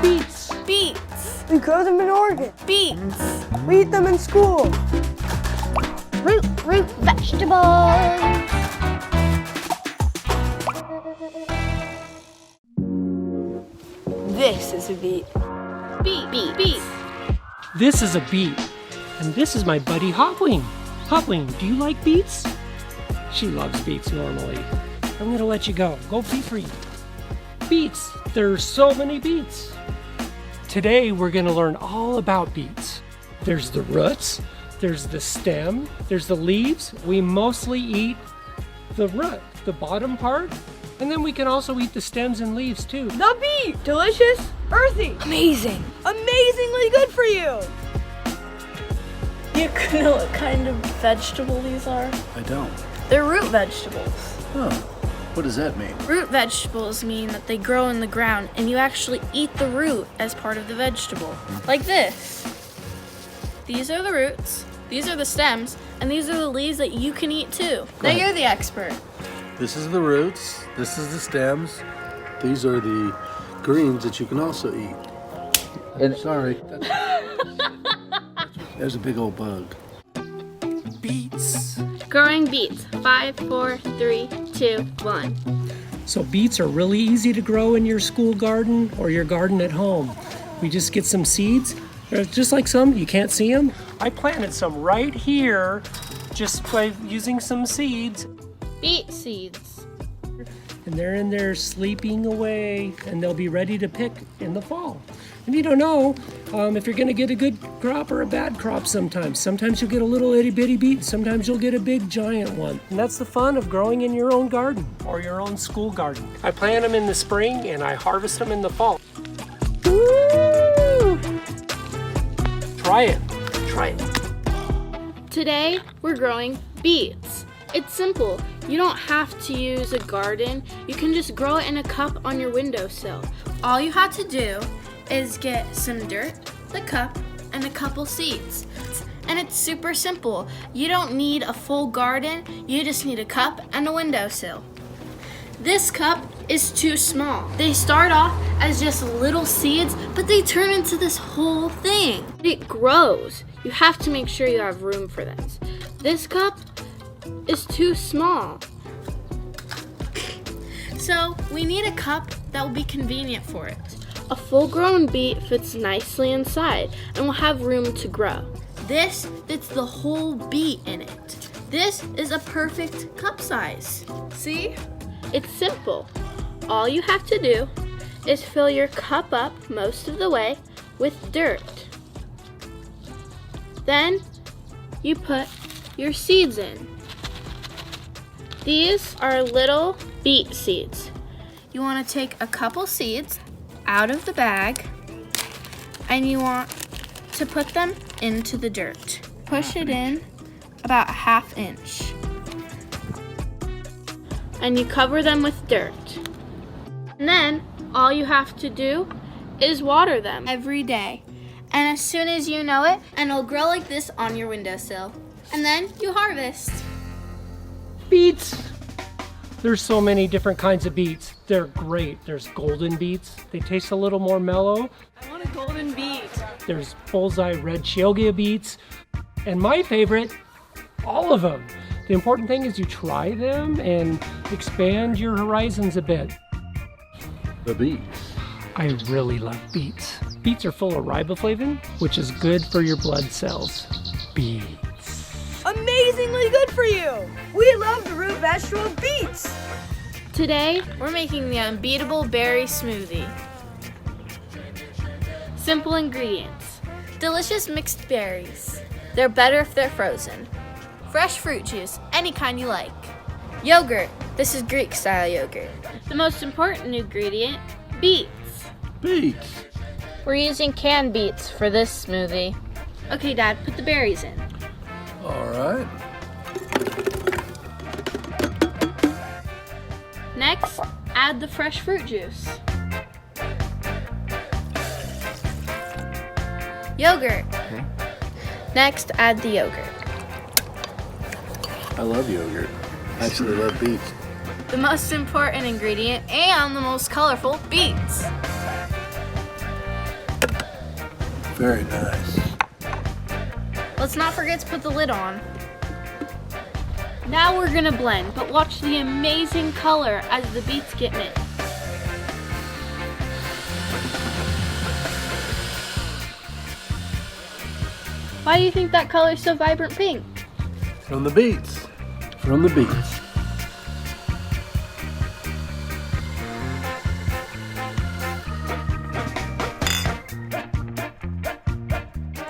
Beets. Beets. We grow them in Oregon. Beets. We eat them in school. Root vegetables. This is a beet. Beet. This is a beet. And this is my buddy Hopwing. Hopwing, do you like beets? She loves beets normally. I'm gonna let you go. Go be free. Beets. There's so many beets. Today we're gonna learn all about beets. There's the roots, there's the stem, there's the leaves. We mostly eat the root, the bottom part, and then we can also eat the stems and leaves too. The beet. Delicious. Earthy. Amazing. Amazingly good for you. You know what kind of vegetable these are? I don't. They're root vegetables. Oh, what does that mean? Root vegetables mean that they grow in the ground and you actually eat the root as part of the vegetable. Like this. These are the roots, these are the stems, and these are the leaves that you can eat too. Now ahead. you're the expert. This is the roots, this is the stems, these are the greens that you can also eat. And sorry. There's a big old bug. Beets. Growing beets. 5, 4, 3, 2, 1. So beets are really easy to grow in your school garden or your garden at home. We just get some seeds. They're just like some, you can't see them. I planted some right here just by using some seeds. Beet seeds. And they're in there sleeping away and they'll be ready to pick in the fall. And you don't know if you're gonna get a good crop or a bad crop sometimes. Sometimes you'll get a little itty bitty beet, sometimes you'll get a big giant one. And that's the fun of growing in your own garden or your own school garden. I plant them in the spring and I harvest them in the fall. Woo! Try it. Today, we're growing beets. It's simple. You don't have to use a garden. You can just grow it in a cup on your windowsill. All you have to do is get some dirt, the cup, and a couple seeds. And it's super simple. You don't need a full garden, you just need a cup and a windowsill. This cup is too small. They start off as just little seeds, but they turn into this whole thing. It grows. You have to make sure you have room for this. This cup is too small. So we need a cup that will be convenient for it. A full-grown beet fits nicely inside and will have room to grow. This fits the whole beet in it. This is a perfect cup size. See? It's simple. All you have to do is fill your cup up most of the way with dirt. Then you put your seeds in. These are little beet seeds. You want to take a couple seeds out of the bag and you want to put them into the dirt. Push it in about a 1/2 inch. And you cover them with dirt. And then all you have to do is water them. Every day. And as soon as you know it, and it'll grow like this on your windowsill. And then you harvest. Beets. There's so many different kinds of beets. They're great. There's golden beets. They taste a little more mellow. I want a golden beet. There's bullseye red Chioggia beets. And my favorite, all of them. The important thing is you try them and expand your horizons a bit. The beets. I really love beets. Beets are full of riboflavin, which is good for your blood cells. Beets. Amazingly good for you. We love the root vegetable beets. Today, We're making the unbeatable berry smoothie. simple ingredients. Delicious mixed berries. They're better if they're frozen. Fresh fruit juice, any kind you like. Yogurt. This is Greek style yogurt. The most important ingredient, beets. Beets. We're using canned beets for this smoothie. Okay, Dad, put the berries in. All right. Next, add the fresh fruit juice. Yogurt. Next, add the yogurt. I love yogurt. I actually love beets. The most important ingredient and the most colorful, beets. Very nice. Let's not forget to put the lid on. Now we're gonna blend, but watch the amazing color as the beets get mixed. Why do you think that color is so vibrant pink? From the beets. From the beets.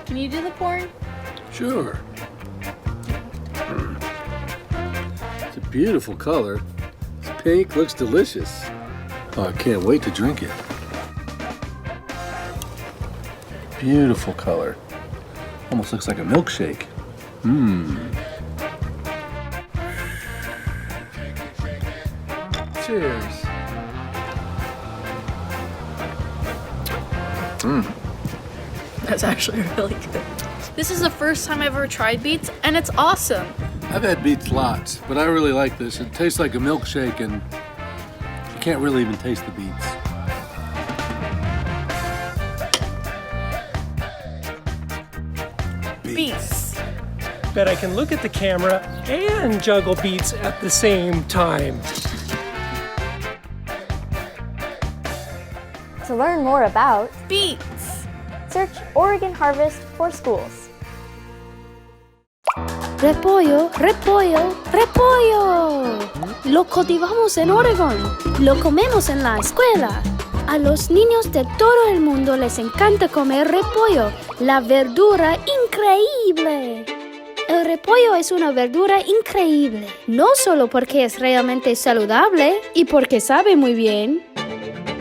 Can you do the pouring? Sure. It's a beautiful color. It's pink, looks delicious. Oh, I can't wait to drink it. Beautiful color. Almost looks like a milkshake. Cheers. That's actually really good. This is the first time I've ever tried beets, and it's awesome. I've had beets lots, but I really like this. It tastes like a milkshake, and you can't really even taste the beets. Beets. Bet I can look at the camera and juggle beets at the same time. To learn more about, Beets. search Oregon Harvest for schools. Repollo, repollo, repollo. Lo cultivamos en Oregón. Lo comemos en la escuela. A los niños de todo el mundo les encanta comer repollo, la verdura increíble. El repollo es una verdura increíble, no solo porque es realmente saludable y porque sabe muy bien,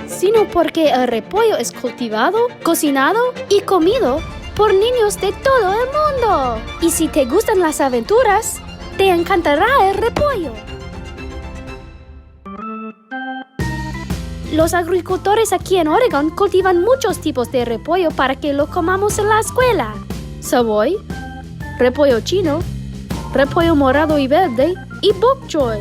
sino porque el repollo es cultivado, cocinado y comido por niños de todo el mundo. Y si te gustan las aventuras, te encantará el repollo. Los agricultores aquí en Oregon cultivan muchos tipos de repollo para que lo comamos en la escuela. Savoy, repollo chino, repollo morado y verde y bok choy.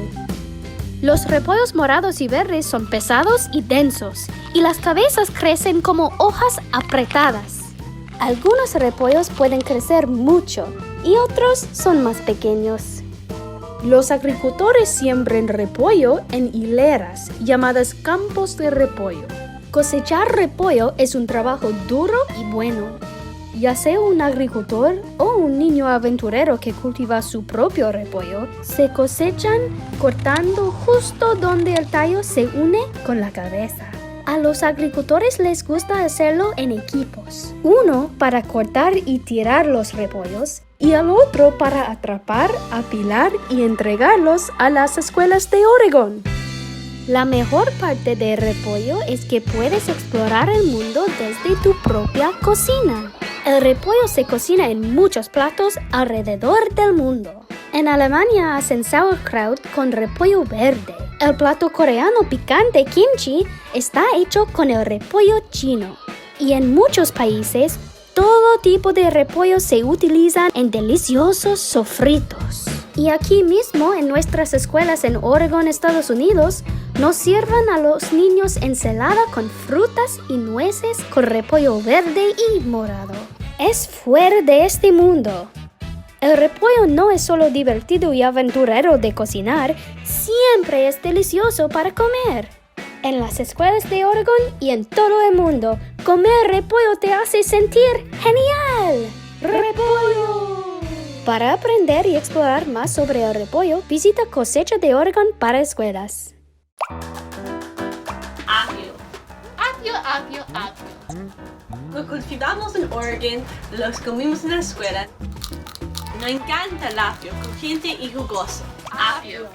Los repollos morados y verdes son pesados y densos, y las cabezas crecen como hojas apretadas. Algunos repollos pueden crecer mucho y otros son más pequeños. Los agricultores siembran repollo en hileras llamadas campos de repollo. Cosechar repollo es un trabajo duro y bueno. Ya sea un agricultor o un niño aventurero que cultiva su propio repollo, se cosechan cortando justo donde el tallo se une con la cabeza. A los agricultores les gusta hacerlo en equipos. Uno para cortar y tirar los repollos y el otro para atrapar, apilar y entregarlos a las escuelas de Oregón. La mejor parte del repollo es que puedes explorar el mundo desde tu propia cocina. El repollo se cocina en muchos platos alrededor del mundo. En Alemania hacen sauerkraut con repollo verde. El plato coreano picante kimchi está hecho con el repollo chino. Y en muchos países, todo tipo de repollo se utilizan en deliciosos sofritos. Y aquí mismo, en nuestras escuelas en Oregon, Estados Unidos, nos sirven a los niños ensalada con frutas y nueces con repollo verde y morado. Es fuera de este mundo. El repollo no es solo divertido y aventurero de cocinar, siempre es delicioso para comer. En las escuelas de Oregon y en todo el mundo, comer repollo te hace sentir ¡genial! ¡Repollo! Para aprender y explorar más sobre el repollo, visita Cosecha de Oregon para escuelas. Apio. Apio, apio, apio. Lo cultivamos en Oregon, los comimos en la escuela. Nos encanta el apio, crujiente y jugoso. Apio.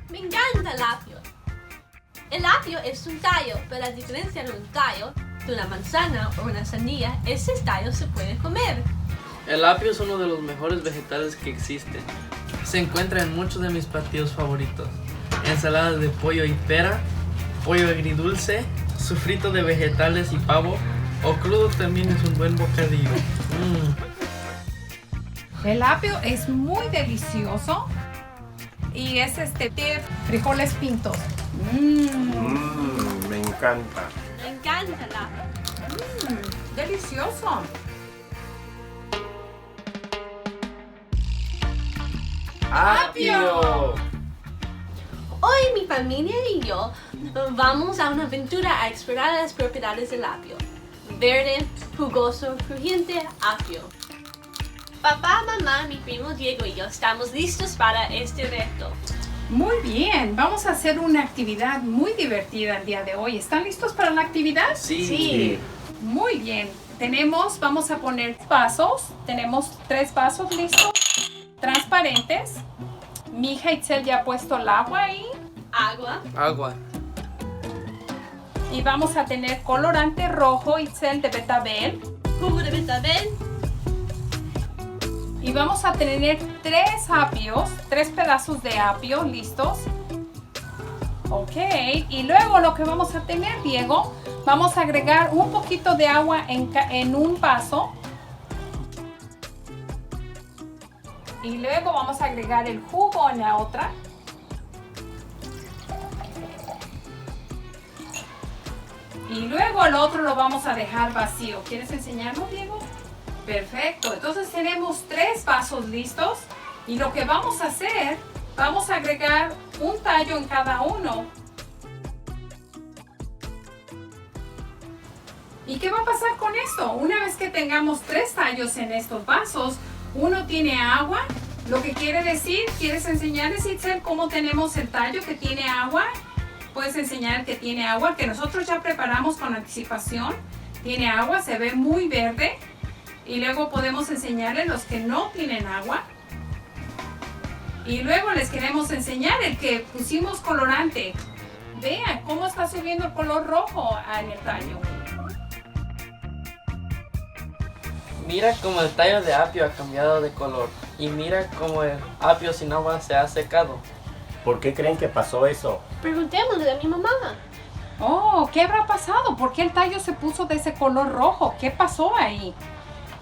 Me encanta el apio. El apio es un tallo, pero la diferencia de un tallo de una manzana o una sandía, ese tallo se puede comer. El apio es uno de los mejores vegetales que existen. Se encuentra en muchos de mis platillos favoritos. Ensaladas de pollo y pera, pollo agridulce, sofrito de vegetales y pavo, o crudo también es un buen bocadillo. El apio es muy delicioso y es de frijoles pintos. Me encanta. Me encanta el apio. Delicioso. ¡Apio! Hoy mi familia y yo vamos a una aventura a explorar las propiedades del apio. Verde, jugoso, crujiente, apio. Papá, mamá, mi primo Diego y yo estamos listos para este reto. Muy bien, vamos a hacer una actividad muy divertida el día de hoy. ¿Están listos para la actividad? Sí. Muy bien. Vamos a poner vasos. Tenemos 3 vasos listos, transparentes. Mi hija Itzel ya ha puesto el agua ahí. Agua. Y vamos a tener colorante rojo, Itzel, de betabel. Jugo de betabel. Y vamos a tener 3 apios, 3 pedazos de apio listos. Ok, y luego lo que vamos a tener, Diego, vamos a agregar un poquito de agua en un vaso. Y luego vamos a agregar el jugo en la otra. Y luego el otro lo vamos a dejar vacío. ¿Quieres enseñarlo, Diego? Perfecto. Entonces tenemos 3 vasos listos. Y lo que vamos a hacer, vamos a agregar un tallo en cada uno. ¿Y qué va a pasar con esto? Una vez que tengamos 3 tallos en estos vasos, uno tiene agua, lo que quiere decir, ¿quieres enseñarles, Itzel, cómo tenemos el tallo que tiene agua? Puedes enseñar que tiene agua, que nosotros ya preparamos con anticipación. Tiene agua, se ve muy verde. Y luego podemos enseñarles los que no tienen agua. Y luego les queremos enseñar el que pusimos colorante. Vean cómo está subiendo el color rojo en el tallo. Mira cómo el tallo de apio ha cambiado de color. Y mira cómo el apio sin agua se ha secado. ¿Por qué creen que pasó eso? Preguntémosle a mi mamá. Oh, ¿qué habrá pasado? ¿Por qué el tallo se puso de ese color rojo? ¿Qué pasó ahí?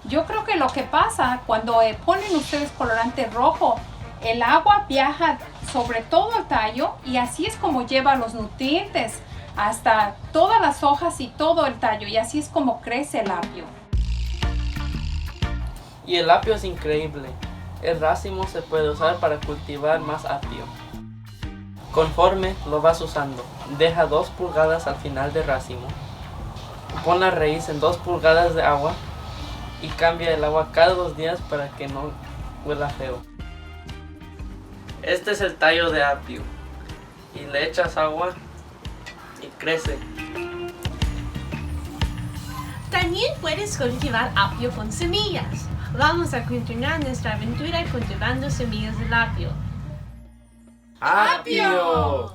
Yo creo que lo que pasa cuando ponen ustedes colorante rojo, el agua viaja sobre todo el tallo y así es como lleva los nutrientes hasta todas las hojas y todo el tallo y así es como crece el apio. Y el apio es increíble. El racimo se puede usar para cultivar más apio. Conforme lo vas usando, deja 2 pulgadas al final del racimo. Pon la raíz en 2 pulgadas de agua y cambia el agua cada 2 días para que no huela feo. Este es el tallo de apio. Y le echas agua y crece. También puedes cultivar apio con semillas. Vamos a continuar nuestra aventura cultivando semillas de apio. ¡Apio!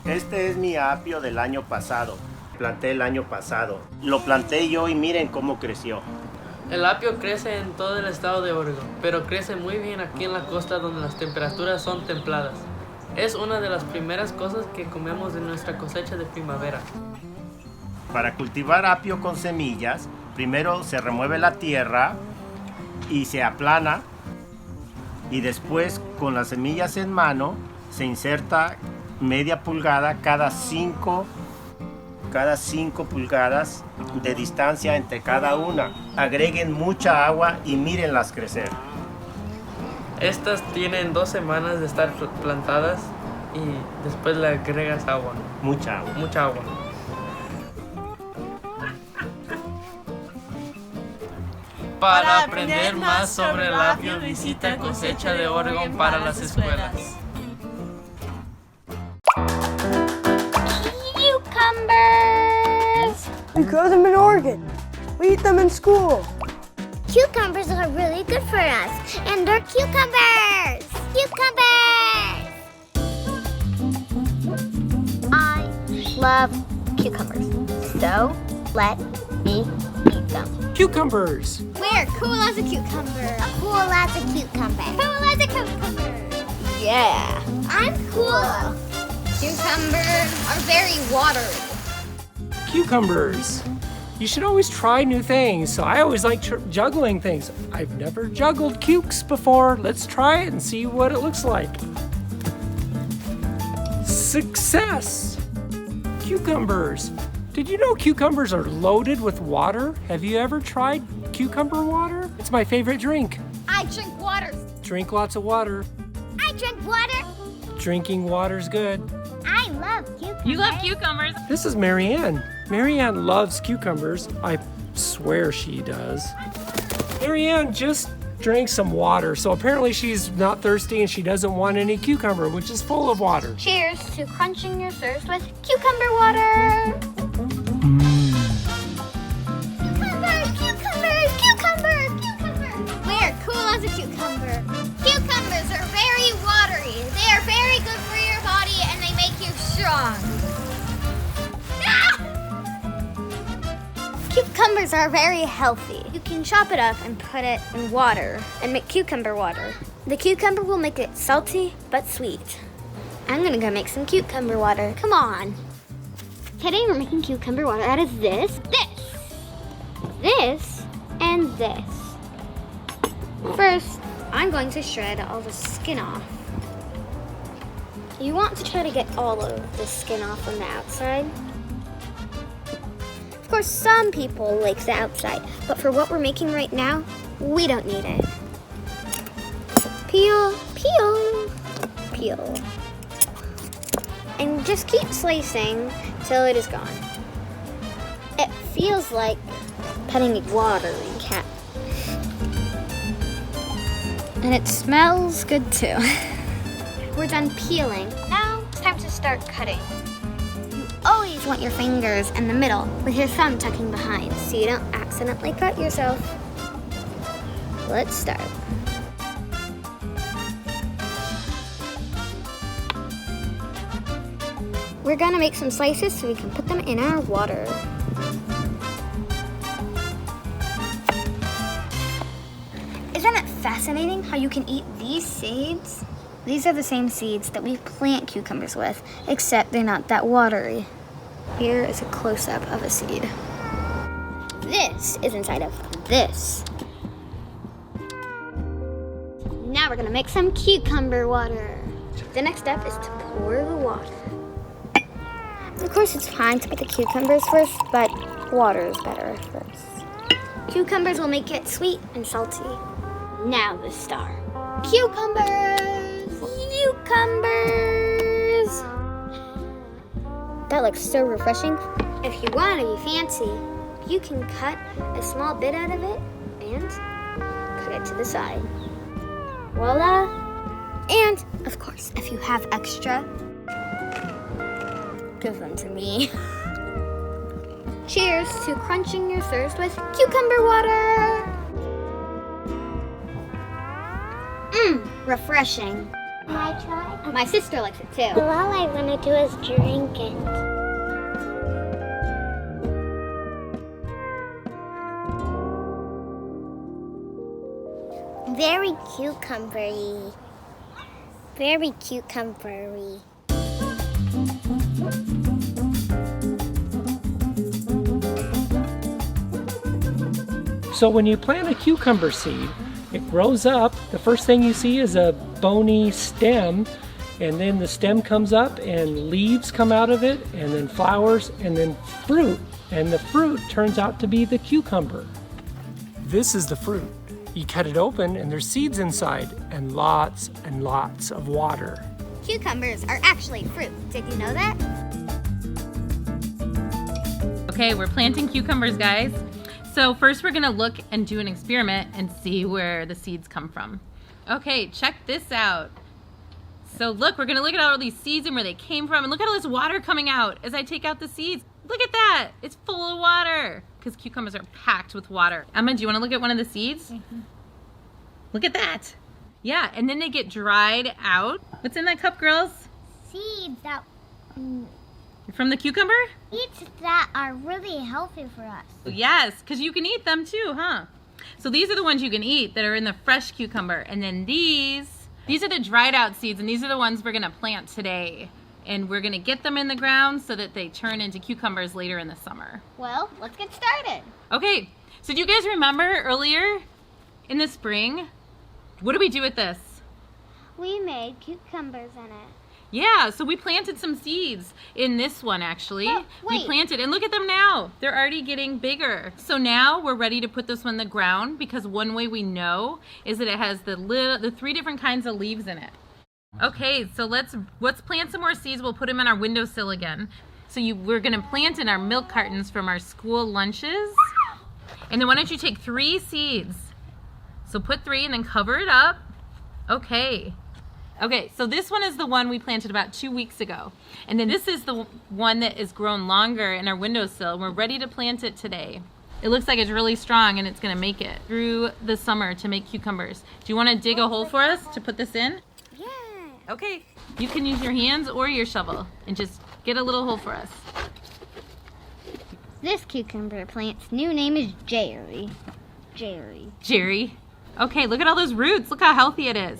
Este es mi apio del año pasado. Planté el año pasado. Lo planté yo y miren cómo creció. El apio crece en todo el estado de Oregon, pero crece muy bien aquí en la costa donde las temperaturas son templadas. Es una de las primeras cosas que comemos de nuestra cosecha de primavera. Para cultivar apio con semillas, primero se remueve la tierra y se aplana. Y después, con las semillas en mano, se inserta media pulgada cada 5 pulgadas de distancia entre cada una. Agreguen mucha agua y mírenlas crecer. Estas tienen 2 semanas de estar plantadas y después le agregas agua. Mucha agua. Mucha agua. Para aprender más sobre el apio, visita Cosecha de Oregon para las escuelas. Cucumbers! We grow them in Oregon. We eat them in school. Cucumbers are really good for us. And they're cucumbers! Cucumbers! I love cucumbers. So, let me eat them. Cucumbers. We're cool as a cucumber. Cool as a cucumber. Cool as a cucumber. Yeah. I'm cool. Cucumbers are very watery. Cucumbers. You should always try new things, so I always like juggling things. I've never juggled cukes before. Let's try it and see what it looks like. Success! Cucumbers. Did you know cucumbers are loaded with water? Have you ever tried cucumber water? It's my favorite drink. I drink water. Drink lots of water. I drink water. Drinking water's good. I love cucumbers. You love cucumbers. This is Marianne. Marianne loves cucumbers. I swear she does. Marianne just drank some water, so apparently she's not thirsty and she doesn't want any cucumber, which is full of water. Cheers to crunching your thirst with cucumber water. We're cool as a cucumber. Cucumbers are very watery. They are very good for your body and they make you strong. Cucumbers are very healthy. You can chop it up and put it in water and make cucumber water. The cucumber will make it salty but sweet. I'm gonna go make some cucumber water. Come on. Today we're making cucumber water out of this, and this. First, I'm going to shred all the skin off. You want to try to get all of the skin off on the outside. Of course, some people like the outside, but for what we're making right now, we don't need it. Peel, peel, peel. And just keep slicing till it is gone. It feels like petting a watery cat. And it smells good too. We're done peeling. Now it's time to start cutting. You always want your fingers in the middle with your thumb tucking behind so you don't accidentally cut yourself. Let's start. We're gonna make some slices so we can put them in our water. Isn't it fascinating how you can eat these seeds? These are the same seeds that we plant cucumbers with, except they're not that watery. Here is a close-up of a seed. This is inside of this. Now we're gonna make some cucumber water. The next step is to pour the water. Of course, it's fine to put the cucumbers first, but water is better first. Cucumbers will make it sweet and salty. Now the star. Cucumbers! Cucumbers! That looks so refreshing. If you want to be fancy, you can cut a small bit out of it and cut it to the side. Voila! And, of course, if you have extra, give them to me. Cheers to crunching your thirst with cucumber water. Refreshing. Can I try? My sister likes it too. All I want to do is drink it. Very cucumbery. Very cucumbery. So when you plant a cucumber seed, it grows up. The first thing you see is a bony stem, and then the stem comes up and leaves come out of it, and then flowers, and then fruit. And the fruit turns out to be the cucumber. This is the fruit. You cut it open and there's seeds inside and lots of water. Cucumbers are actually fruit. Did you know that? Okay, we're planting cucumbers, guys. So first we're gonna look and do an experiment and see where the seeds come from. Okay, check this out. So look, we're gonna look at all these seeds and where they came from, and look at all this water coming out as I take out the seeds. Look at that, it's full of water, because cucumbers are packed with water. Emma, do you wanna look at one of the seeds? Mm-hmm. Look at that. Yeah, and then they get dried out. What's in that cup, girls? Seeds that... From the cucumber? Seeds that are really healthy for us. Yes, because you can eat them too, huh? So these are the ones you can eat that are in the fresh cucumber. And then these are the dried out seeds, and these are the ones we're gonna plant today. And we're gonna get them in the ground so that they turn into cucumbers later in the summer. Well, let's get started. Okay, so do you guys remember earlier in the spring, what did we do with this? We made cucumbers in it. Yeah, so we planted some seeds in this one actually. We planted, and look at them now. They're already getting bigger. So now we're ready to put this one in the ground because one way we know is that it has the 3 different kinds of leaves in it. Okay, so let's plant some more seeds. We'll put them in our windowsill again. So we're gonna plant in our milk cartons from our school lunches. And then why don't you take 3 seeds? So put 3 and then cover it up. Okay. Okay, so this one is the one we planted about 2 weeks ago. And then this is the one that is grown longer in our windowsill. We're ready to plant it today. It looks like it's really strong and it's gonna make it through the summer to make cucumbers. Do you wanna dig a hole for us to put this in? Yeah. Okay. You can use your hands or your shovel and just get a little hole for us. This cucumber plant's new name is Jerry. Jerry. Okay, look at all those roots. Look how healthy it is.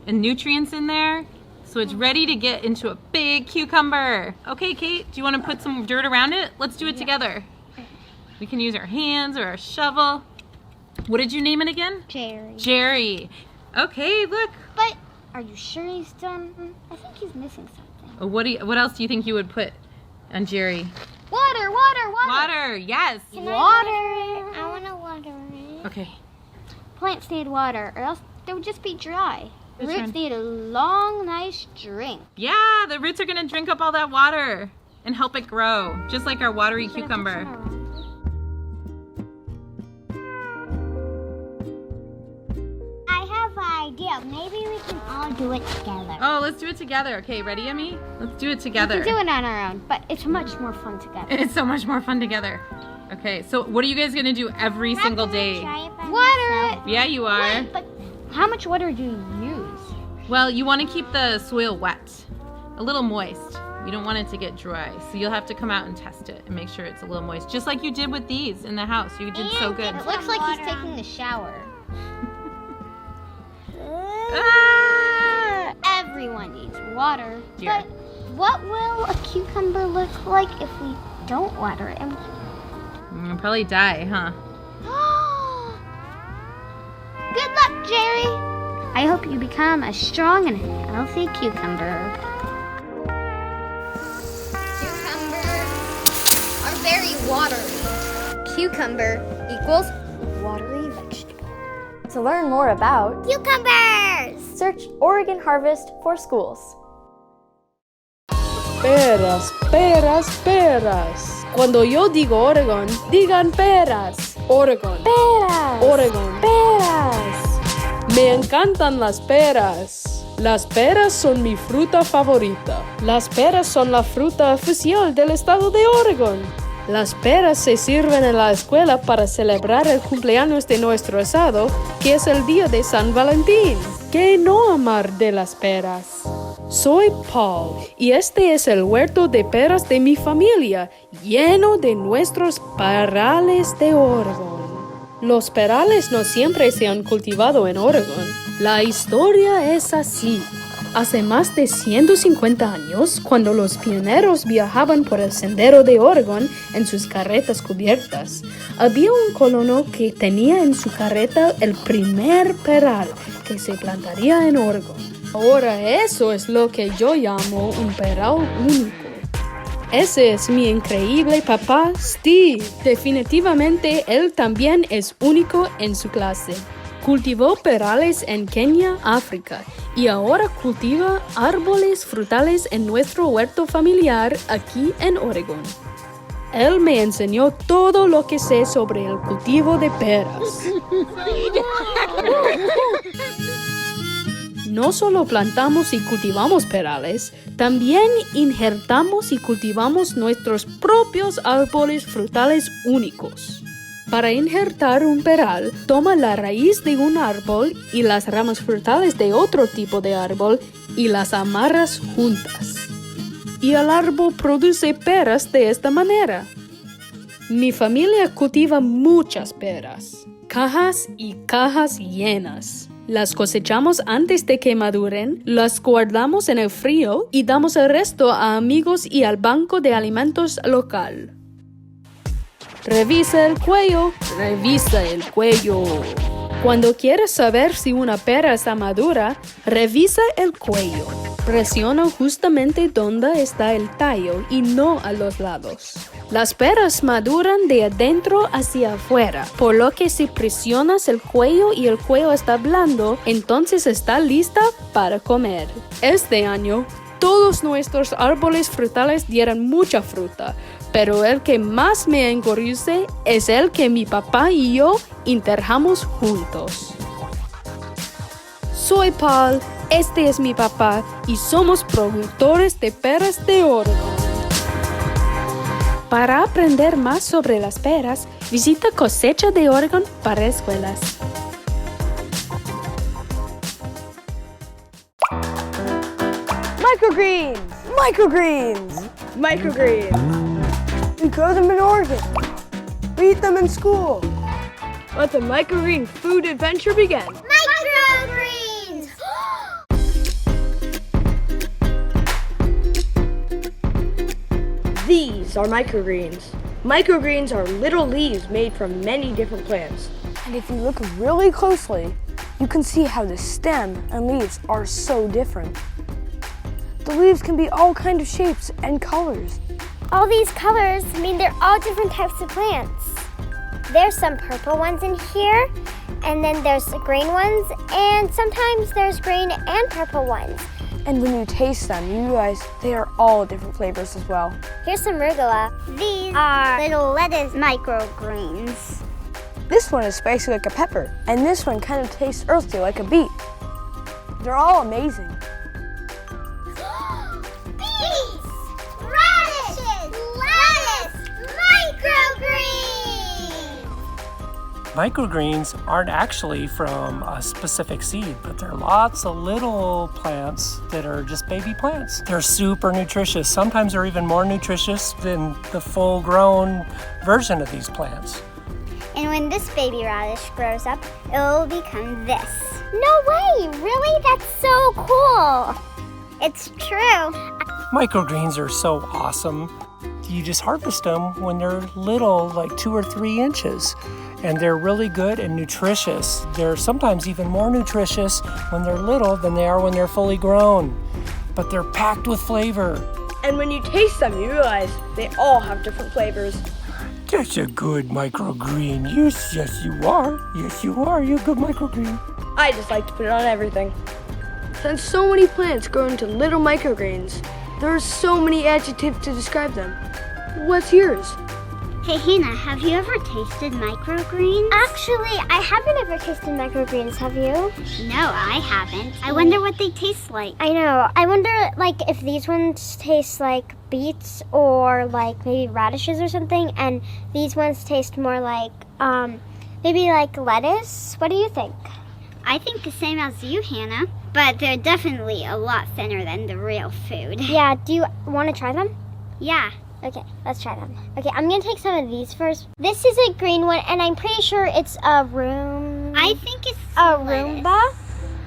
And nutrients in there. So it's ready to get into a big cucumber. Okay, Kate, do you want to put some dirt around it? Let's do it together. We can use our hands or our shovel. What did you name it again? Jerry. Okay, look. But are you sure he's done? I think he's missing something. What else do you think you would put on Jerry? Water. Water, yes. Water. I want to water it. Okay. Plants need water or else they would just be dry. The roots need a long, nice drink. Yeah, the roots are gonna drink up all that water and help it grow, just like our watery cucumber. I have an idea. Maybe we can all do it together. Oh, let's do it together. Okay, ready, Emmy? Let's do it together. We can do it on our own, but it's much more fun together. It's so much more fun together. Okay, so what are you guys gonna do every single day? Water it. Yeah, you are. Wait, but how much water do you use? Well, you want to keep the soil wet, a little moist. You don't want it to get dry, so you'll have to come out and test it and make sure it's a little moist, just like you did with these in the house. You did so good. It looks like he's taking the shower. Everyone needs water. Yeah. But what will a cucumber look like if we don't water it? You'll probably die, huh? Good luck, Jerry. I hope you become a strong and healthy cucumber. Cucumbers are very watery. Cucumber equals Watery vegetable. To learn more about Cucumbers! search Oregon Harvest for Schools. Peras, peras, peras. Cuando yo digo Oregon, digan peras. Oregon. Peras. Oregon. Peras. Me encantan las peras. Las peras son mi fruta favorita. Las peras son la fruta oficial del estado de Oregon. Las peras se sirven en la escuela para celebrar el cumpleaños de nuestro estado, que es el día de San Valentín. ¿Qué no amar de las peras? Soy Paul y este es el huerto de peras de mi familia, lleno de nuestros parales de Oregon. Los perales no siempre se han cultivado en Oregon. La historia es así. Hace más de 150 años, cuando los pioneros viajaban por el sendero de Oregon en sus carretas cubiertas, había un colono que tenía en su carreta el primer peral que se plantaría en Oregon. Ahora eso es lo que yo llamo un peral único. Ese es mi increíble papá, Steve. Definitivamente él también es único en su clase. Cultivó perales en Kenia, África, y ahora cultiva árboles frutales en nuestro huerto familiar aquí en Oregon. Él me enseñó todo lo que sé sobre el cultivo de peras. No solo plantamos y cultivamos perales, también injertamos y cultivamos nuestros propios árboles frutales únicos. Para injertar un peral, toma la raíz de un árbol y las ramas frutales de otro tipo de árbol y las amarras juntas. Y el árbol produce peras de esta manera. Mi familia cultiva muchas peras, cajas y cajas llenas. Las cosechamos antes de que maduren, las guardamos en el frío y damos el resto a amigos y al banco de alimentos local. Revisa el cuello, revisa el cuello. Cuando quieres saber si una pera está madura, revisa el cuello. Presiono justamente donde está el tallo y no a los lados. Las peras maduran de adentro hacia afuera, por lo que si presionas el cuello y el cuello está blando, entonces está lista para comer. Este año, todos nuestros árboles frutales dieron mucha fruta, pero el que más me enorgullece es el que mi papá y yo enterramos juntos. Soy Paul, este es mi papá y somos productores de peras de Oregon. Para aprender más sobre las peras, visita Cosecha de Oregon para escuelas. Microgreens! Microgreens! Microgreens! We grow them in Oregon. We eat them in school. Let the microgreen food adventure begin. Microgreens! These are microgreens. Microgreens are little leaves made from many different plants. And if you look really closely, you can see how the stem and leaves are so different. The leaves can be all kinds of shapes and colors. All these colors mean they're all different types of plants. There's some purple ones in here, and then there's the green ones, and sometimes there's green and purple ones. And when you taste them, you realize they are all different flavors as well. Here's some arugula. These are little lettuce microgreens. This one is spicy like a pepper, and this one kind of tastes earthy like a beet. They're all amazing. Beets! Radishes! Lettuce! Microgreens! Microgreens aren't actually from a specific seed, but they're lots of little plants that are just baby plants. They're super nutritious. Sometimes they're even more nutritious than the full-grown version of these plants. And when this baby radish grows up, it will become this. No way! Really? That's so cool! It's true. Microgreens are so awesome. You just harvest them when they're little, like 2 or 3 inches. And they're really good and nutritious. They're sometimes even more nutritious when they're little than they are when they're fully grown. But they're packed with flavor. And when you taste them, you realize they all have different flavors. That's a good microgreen. Yes, you are. Yes, you are. You're a good microgreen. I just like to put it on everything. Since so many plants grow into little microgreens, there are so many adjectives to describe them. What's yours? Hey Hannah, have you ever tasted microgreens? Actually, I haven't ever tasted microgreens, have you? No, I haven't. I wonder what they taste like. I know. I wonder, like, if these ones taste like beets or, like, maybe radishes or something, and these ones taste more like, maybe like lettuce. What do you think? I think the same as you, Hannah, but they're definitely a lot thinner than the real food. Yeah, do you want to try them? Yeah. Okay, let's try them. Okay, I'm gonna take some of these first. This is a green one, and I'm pretty sure it's a I think it's a Roomba,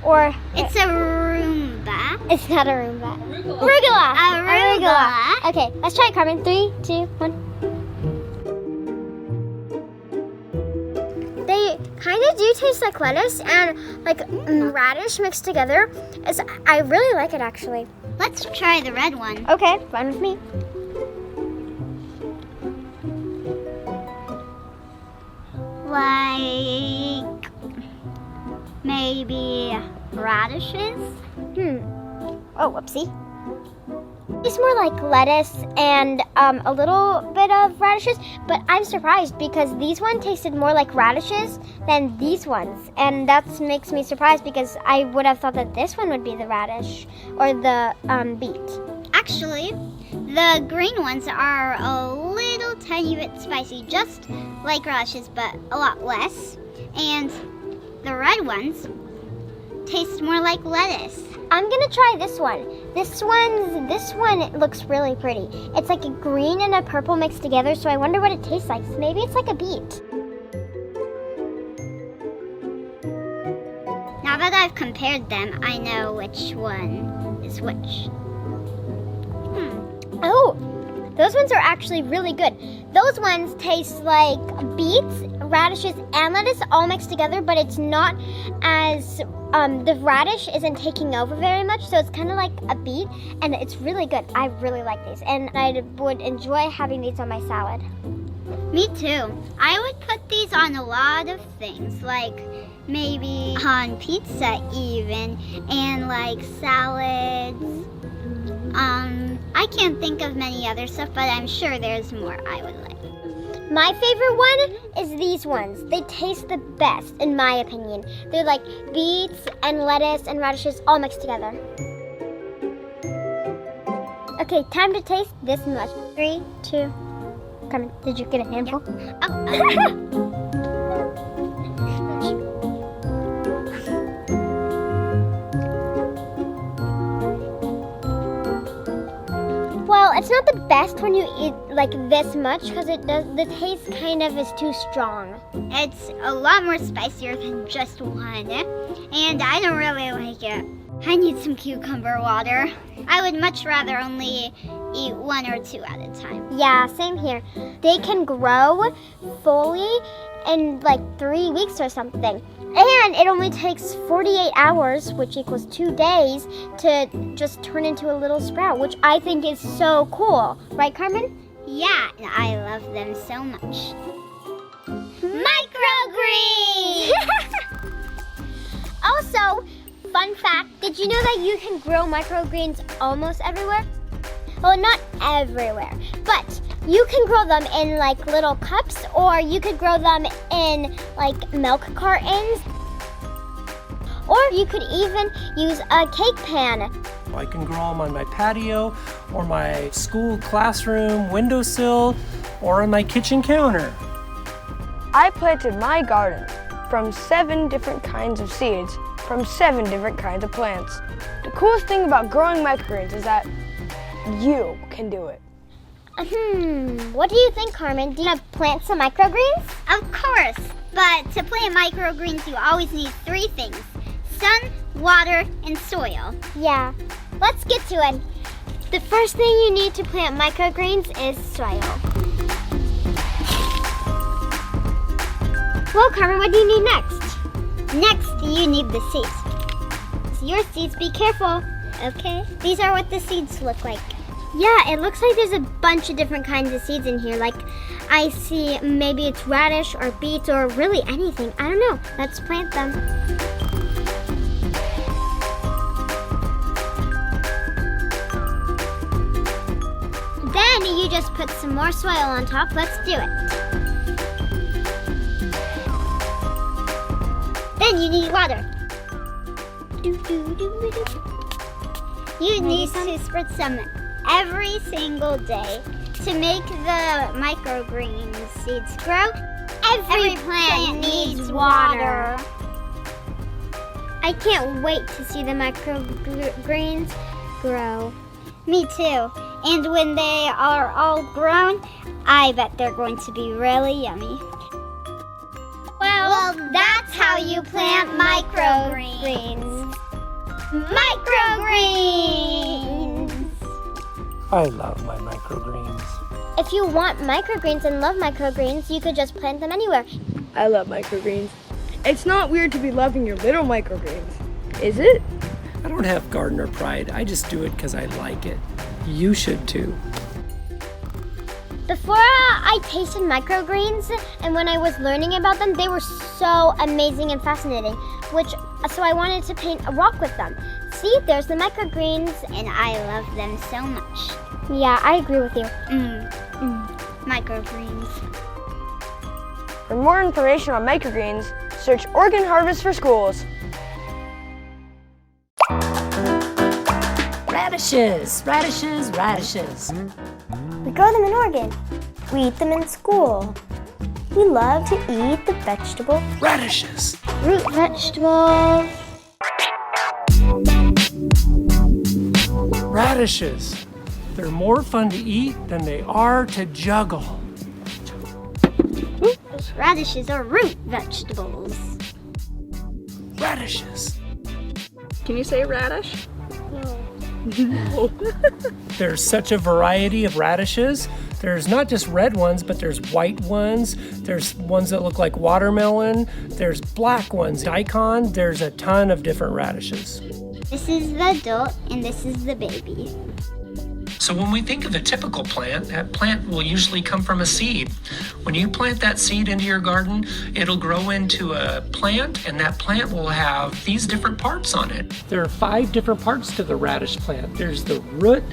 or it's a Roomba. It's not a Roomba. Arugula. Arugula. Okay, let's try it, Carmen. 3, 2, 1. They kind of do taste like lettuce and like radish mixed together. I really like it, actually. Let's try the red one. Okay, fine with me. Like maybe radishes? Oh, whoopsie. It's more like lettuce and a little bit of radishes, but I'm surprised because these ones tasted more like radishes than these ones, and that makes me surprised because I would have thought that this one would be the radish or the beet. Actually, the green ones are a little tiny bit spicy, just like radishes, but a lot less. And the red ones taste more like lettuce. I'm gonna try this one. This one looks really pretty. It's like a green and a purple mixed together, so I wonder what it tastes like. Maybe it's like a beet. Now that I've compared them, I know which one is which. Oh, Those ones are actually really good. Those ones taste like beets, radishes, and lettuce all mixed together, but it's not as, the radish isn't taking over very much, so it's kind of like a beet, and it's really good. I really like these, and I would enjoy having these on my salad. Me too. I would put these on a lot of things, like maybe on pizza even, and like salads. I can't think of many other stuff, but I'm sure there's more I would like. My favorite one is these ones. They taste the best, in my opinion. They're like beets and lettuce and radishes all mixed together. Okay, time to taste this much. 3, 2, Carmen, did you get a handful? Yeah. Well, it's not the best when you eat like this much because the taste kind of is too strong. It's a lot more spicier than just one, and I don't really like it. I need some cucumber water. I would much rather only eat 1 or 2 at a time. Yeah, same here. They can grow fully in like 3 weeks or something. And it only takes 48 hours, which equals 2 days, to just turn into a little sprout, which I think is so cool. Right, Carmen? Yeah, and I love them so much. Microgreens! Also, fun fact, did you know that you can grow microgreens almost everywhere? Well, not everywhere, but you can grow them in like little cups, or you could grow them in like milk cartons, or you could even use a cake pan. I can grow them on my patio, or my school classroom windowsill, or on my kitchen counter. I planted my garden from 7 different kinds of seeds from 7 different kinds of plants. The coolest thing about growing microgreens is that you can do it. What do you think, Carmen? Do you want to plant some microgreens? Of course, but to plant microgreens you always need 3 things: sun, water, and soil. Yeah, let's get to it. The first thing you need to plant microgreens is soil. Well, Carmen, what do you need next? Next, you need the seeds. Your seeds, be careful. Okay, these are what the seeds look like. Yeah, it looks like there's a bunch of different kinds of seeds in here. Like, I see maybe it's radish or beets or really anything. I don't know. Let's plant them. Then you just put some more soil on top. Let's do it. Then you need water. You need to spread some every single day to make the microgreen seeds grow. Every plant needs water. I can't wait to see the microgreens grow. Me too. And when they are all grown, I bet they're going to be really yummy. Well, that's how you plant microgreens. Microgreens! I love my microgreens. If you want microgreens and love microgreens, you could just plant them anywhere. I love microgreens. It's not weird to be loving your little microgreens, is it? I don't have gardener pride. I just do it because I like it. You should too. Before I tasted microgreens and when I was learning about them, they were so amazing and fascinating, so I wanted to paint a rock with them. See, there's the microgreens, and I love them so much. Yeah, I agree with you. Microgreens. For more information on microgreens, search Oregon Harvest for Schools. Radishes, radishes, radishes. We grow them in Oregon. We eat them in school. We love to eat the vegetable radishes. Root vegetables. Radishes. They're more fun to eat than they are to juggle. Radishes are root vegetables. Radishes. Can you say radish? No. There's such a variety of radishes. There's not just red ones, but there's white ones. There's ones that look like watermelon. There's black ones, daikon. There's a ton of different radishes. This is the adult and this is the baby. So when we think of a typical plant, that plant will usually come from a seed. When you plant that seed into your garden, it'll grow into a plant, and that plant will have these different parts on it. There are 5 different parts to the radish plant. There's the root,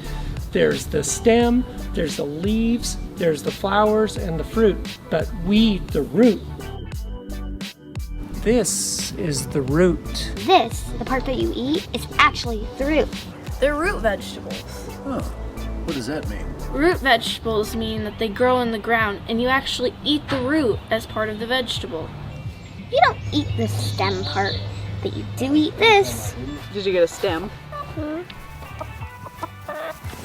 there's the stem, there's the leaves, there's the flowers, and the fruit. But we eat the root. This is the root. This, the part that you eat, is actually the root. They're root vegetables. Oh, what does that mean? Root vegetables mean that they grow in the ground and you actually eat the root as part of the vegetable. You don't eat the stem part, but you do eat this. Did you get a stem?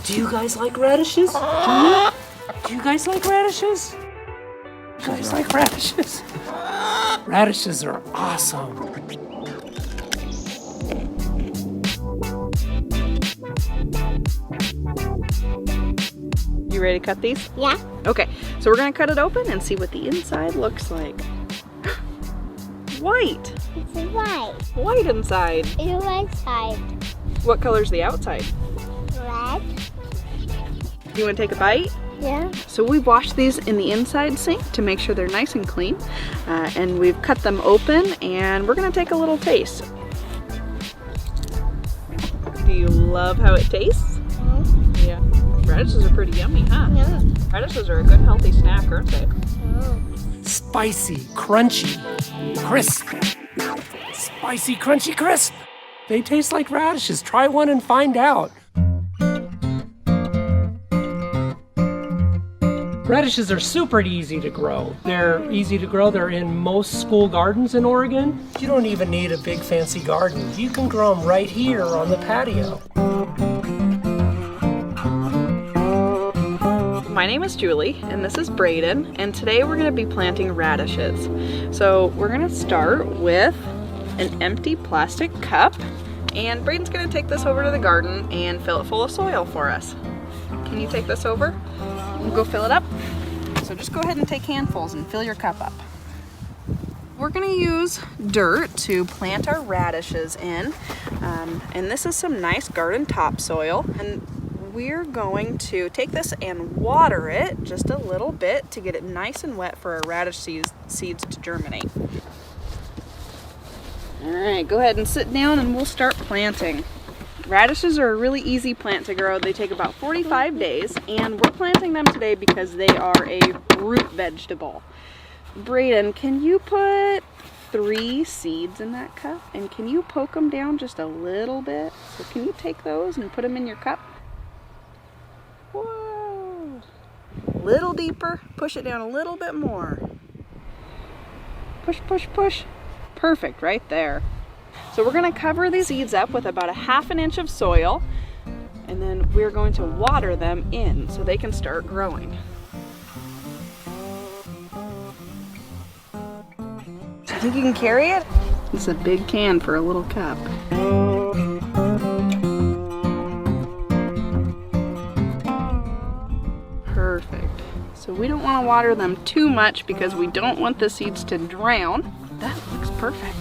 Do you guys like radishes? Do you guys like radishes? You guys like radishes? Radishes are awesome. You ready to cut these? Yeah. Okay, so we're gonna cut it open and see what the inside looks like. White. It's white. White inside. It's right side. What color's the outside? Red. You wanna take a bite? Yeah. So we washed these in the inside sink to make sure they're nice and clean. And we've cut them open and we're gonna take a little taste. Do you love how it tastes? Mm-hmm. Yeah. Radishes are pretty yummy, huh? Yeah. Radishes are a good healthy snack, aren't they? Spicy, crunchy, crisp. Spicy, crunchy, crisp. They taste like radishes. Try one and find out. Radishes are super easy to grow. They're easy to grow. They're in most school gardens in Oregon. You don't even need a big fancy garden. You can grow them right here on the patio. My name is Julie, and this is Braden, and today we're going to be planting radishes. So we're going to start with an empty plastic cup, and Braden's going to take this over to the garden and fill it full of soil for us. Can you take this over? We'll go fill it up. So just go ahead and take handfuls and fill your cup up. We're going to use dirt to plant our radishes in, and this is some nice garden topsoil. And we're going to take this and water it just a little bit to get it nice and wet for our radish seeds to germinate. All right, go ahead and sit down and we'll start planting. Radishes are a really easy plant to grow. They take about 45 days, and we're planting them today because they are a root vegetable. Braden, can you put 3 seeds in that cup? And can you poke them down just a little bit? So can you take those and put them in your cup? Whoa! Little deeper, push it down a little bit more. Push, push, push. Perfect, right there. So we're going to cover these seeds up with about 1/2 inch of soil, and then we're going to water them in so they can start growing. Do you think you can carry it? It's a big can for a little cup. Perfect. So we don't want to water them too much because we don't want the seeds to drown. That looks perfect.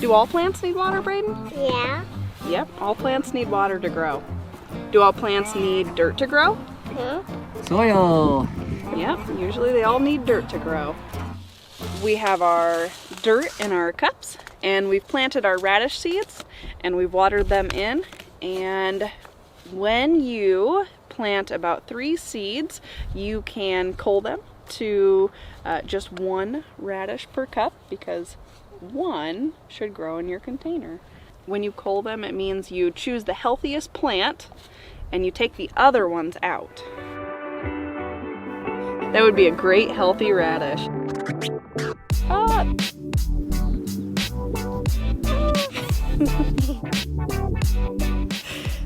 Do all plants need water, Braden? Yeah. Yep, all plants need water to grow. Do all plants need dirt to grow? Soil. Yep, usually they all need dirt to grow. We have our dirt in our cups, and we've planted our radish seeds, and we've watered them in. And when you plant about 3 seeds, you can cull them to just 1 radish per cup, because 1 should grow in your container. When you cull them, it means you choose the healthiest plant and you take the other ones out. That would be a great healthy radish. Ah.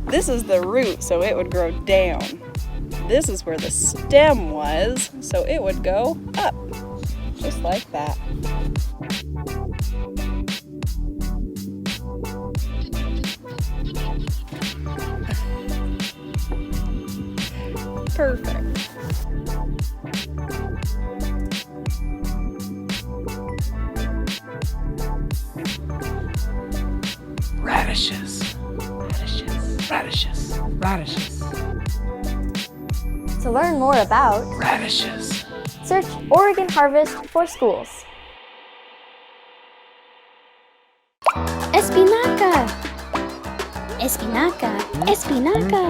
This is the root, so it would grow down. This is where the stem was, so it would go up, just like that. Perfect. Radishes. Radishes. Radishes. Radishes. To learn more about Radishes. search Oregon Harvest for schools. Espinaca. Espinaca. Espinaca.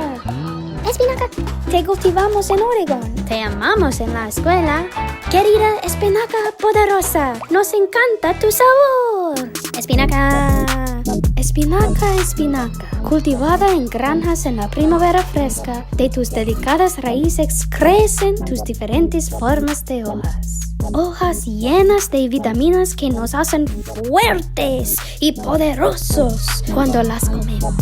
Espinaca. Te cultivamos en Oregon. Te amamos en la escuela. Querida espinaca poderosa, nos encanta tu sabor. Espinaca. Espinaca, espinaca. Cultivada en granjas en la primavera fresca, de tus delicadas raíces crecen tus diferentes formas de hojas. Hojas llenas de vitaminas que nos hacen fuertes y poderosos cuando las comemos.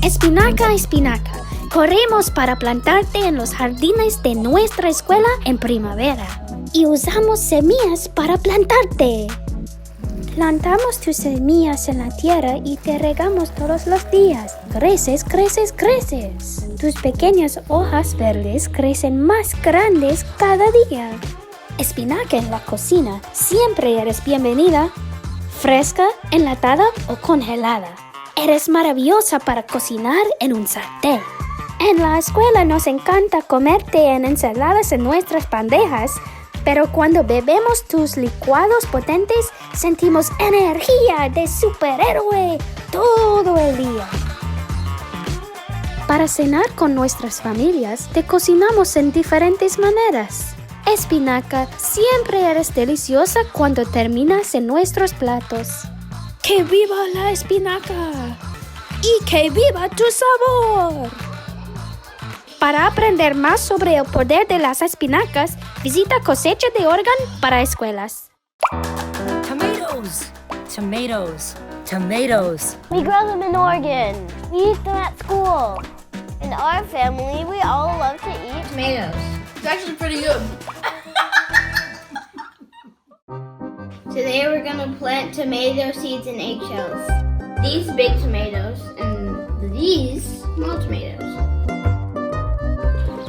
Espinaca, espinaca. Corremos para plantarte en los jardines de nuestra escuela en primavera. Y usamos semillas para plantarte. Plantamos tus semillas en la tierra y te regamos todos los días. Creces, creces, creces. Tus pequeñas hojas verdes crecen más grandes cada día. Espinaca en la cocina. Siempre eres bienvenida. Fresca, enlatada o congelada. Eres maravillosa para cocinar en un sartén. En la escuela nos encanta comerte en ensaladas en nuestras bandejas, pero cuando bebemos tus licuados potentes, sentimos energía de superhéroe todo el día. Para cenar con nuestras familias, te cocinamos en diferentes maneras. Espinaca, siempre eres deliciosa cuando terminas en nuestros platos. ¡Que viva la espinaca! ¡Y que viva tu sabor! Para aprender más sobre el poder de las espinacas, visita Cosecha de Oregon para escuelas. Tomatoes. Tomatoes. Tomatoes. We grow them in Oregon. We eat them at school. In our family, we all love to eat tomatoes. It's actually pretty good. Today we're gonna plant tomato seeds in eggshells. These big tomatoes and these small tomatoes.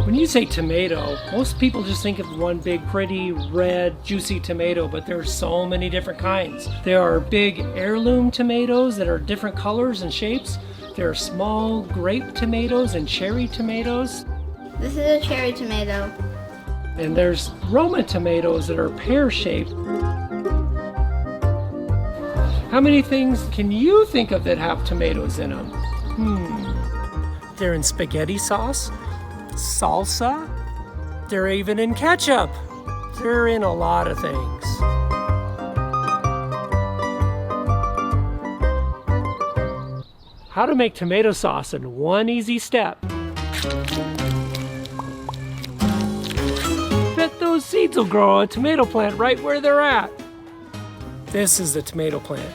When you say tomato, most people just think of one big, pretty, red, juicy tomato, but there are so many different kinds. There are big heirloom tomatoes that are different colors and shapes. There are small grape tomatoes and cherry tomatoes. This is a cherry tomato. And there's Roma tomatoes that are pear-shaped. How many things can you think of that have tomatoes in them? They're in spaghetti sauce, salsa, they're even in ketchup. They're in a lot of things. How to make tomato sauce in one easy step. Bet those seeds will grow a tomato plant right where they're at. This is the tomato plant.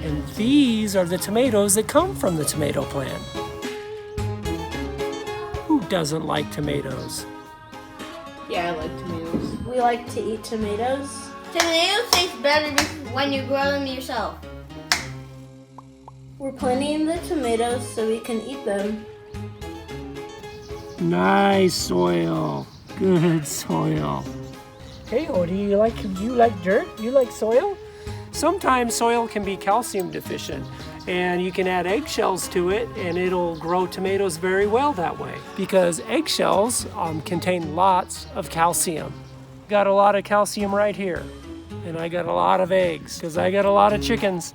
And these are the tomatoes that come from the tomato plant. Who doesn't like tomatoes? Yeah, I like tomatoes. We like to eat tomatoes. Tomatoes taste better when you grow them yourself. We're planting the tomatoes so we can eat them. Nice soil. Good soil. Hey, Odie, you like dirt? You like soil? Sometimes soil can be calcium deficient, and you can add eggshells to it and it'll grow tomatoes very well that way because eggshells contain lots of calcium. Got a lot of calcium right here, and I got a lot of eggs because I got a lot of chickens.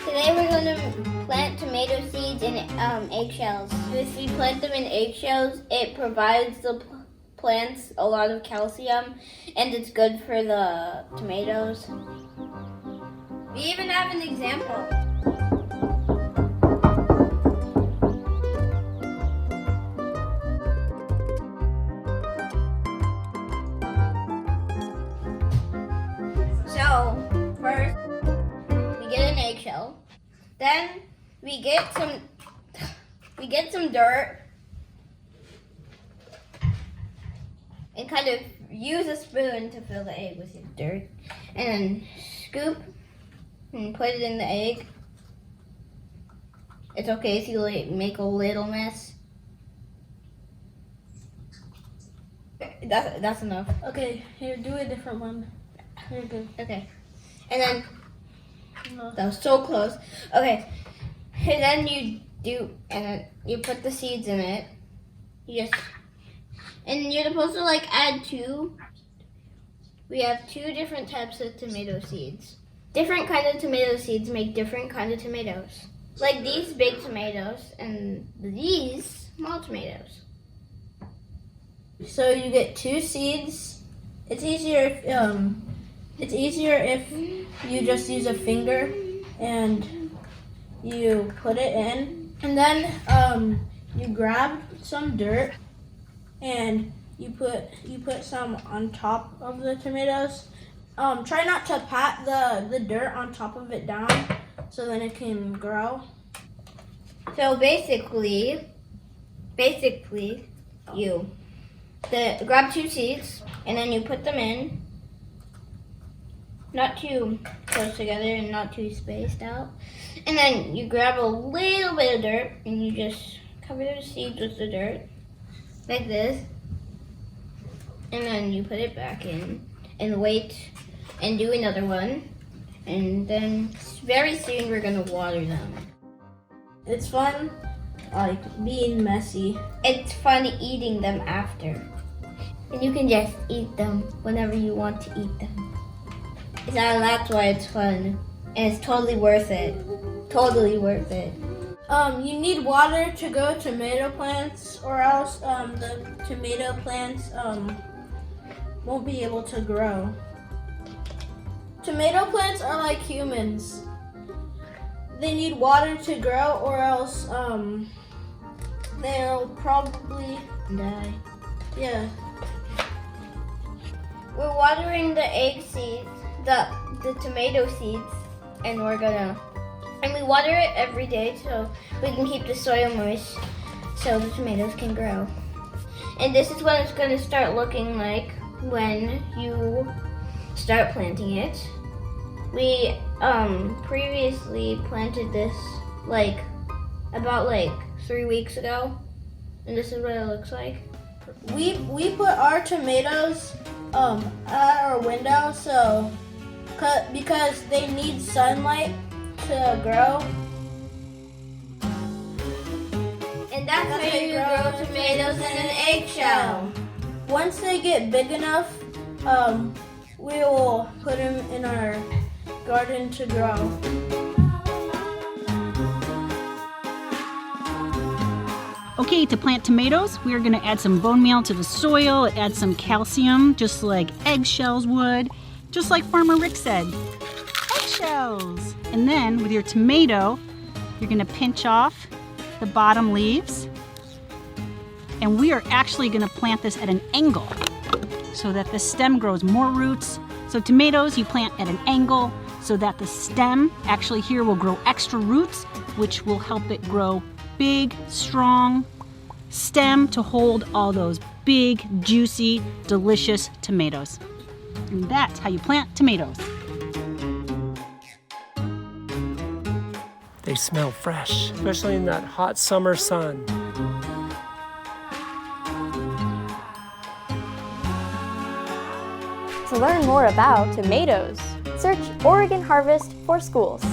Today we're going to plant tomato seeds in eggshells. If we plant them in eggshells, it provides the plants a lot of calcium and it's good for the tomatoes. We even have an example. So, first, we get an eggshell. Then we get some dirt and kind of use a spoon to fill the egg with your dirt, and then scoop and put it in the egg. It's okay if you make a little mess. That's enough. Okay, here, do a different one. Here, good. Okay, and then that was so close. Okay, and then you put the seeds in it. And you're supposed to add 2. We have 2 different types of tomato seeds. Different kind of tomato seeds make different kind of tomatoes. Like these big tomatoes and these small tomatoes. So you get 2 seeds. It's easier if you just use a finger and you put it in, and then you grab some dirt and you put some on top of the tomatoes. Try not to pat the dirt on top of it down, so then it can grow. So basically, you grab 2 seeds and then you put them in, not too close together and not too spaced out. And then you grab a little bit of dirt and you just cover the seeds with the dirt, like this. And then you put it back in and wait and do another one. And then very soon we're gonna water them. It's fun, being messy. It's fun eating them after. And you can just eat them whenever you want to eat them. So that's why it's fun. And it's totally worth it. Totally worth it. You need water to grow tomato plants, or else the tomato plants won't be able to grow. Tomato plants are like humans. They need water to grow, or else they'll probably die. Yeah. We're watering the egg seeds, the tomato seeds, and we water it every day so we can keep the soil moist so the tomatoes can grow. And this is what it's going to start looking like when you start planting it. We previously planted this about 3 weeks ago, and this is what it looks like. We put our tomatoes at our window because they need sunlight to grow. And that's how you grow tomatoes in an eggshell. Once they get big enough, we will put them in our garden to grow. Okay, to plant tomatoes, we are going to add some bone meal to the soil, add some calcium, just like eggshells would, just like Farmer Rick said. Eggshells! And then with your tomato, you're going to pinch off the bottom leaves. And we are actually going to plant this at an angle so that the stem grows more roots. So tomatoes you plant at an angle so that the stem actually here will grow extra roots, which will help it grow big, strong stem to hold all those big, juicy, delicious tomatoes. And that's how you plant tomatoes. They smell fresh, especially in that hot summer sun. To learn more about tomatoes, search Oregon Harvest for schools.